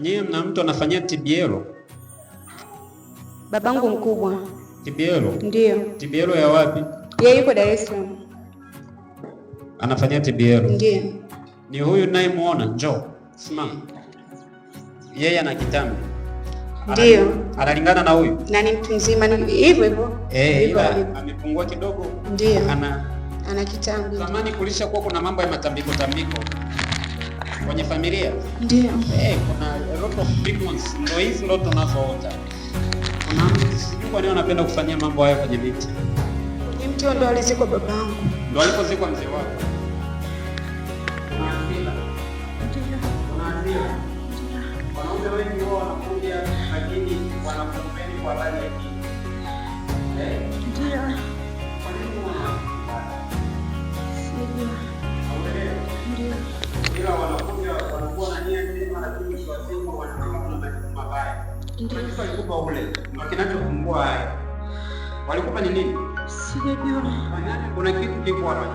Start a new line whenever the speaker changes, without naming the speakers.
Nyie mna mtu anafanyia TBL?
Babangu mkubwa.
TBL?
Ndio.
TBL ya wapi?
Yeye yuko Dar es Salaam.
Anafanyia TBL?
Ndio.
Ni huyu nayemuona, njoo. Simama. Yeye ana kitambi.
Ndio.
Analingana na huyu?
Na ni mtu mzima hivyo hivyo.
Ila amepungua kidogo.
Ndio. Ana kitambi.
Zamani kulishakuwa kuna mambo ya matambiko kwenye familia.
Ndio.
Kuna a lot of big ones. Ndio hizi ndio tunazoota. Kuna sijui kwa nini wanapenda kufanyia mambo haya kwenye miti.
Ni mtu ndo alizikwa babangu.
Ndio alipozikwa mzee wako. Wanaume wengi wao wanakuja lakini wanakumpeni kwa habari ya kini.
Ndio.
Kwa nini wanakumbana? Ndio. Ila wanakuja wanakuwa na nia njema lakini kwa sababu wanasema kuna mambo mabaya. Ndio. Kitu walikupa ule. Ndio kinachopungua haya. Walikupa ni nini?
Sijajua.
Kuna kitu kiko hapa.